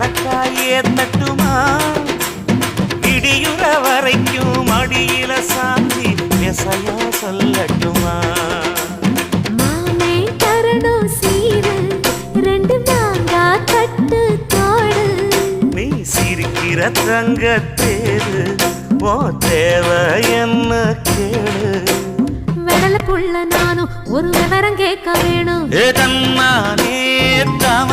கடக்காயே தட்டுமா இடியுற வரைக்கும் அடியில சாந்தி விசையா சொல்லட்டுமா மாமே தரணும் சீரு ரெண்டு மாங்கா கட்டு தோடு நீ சிரிக்கிற தங்கத்தேரு ஓ தேவை என்ன கேளு வெடல புள்ள நானும் ஒரு விவரம் கேட்க வேணும் தன்னானே தவ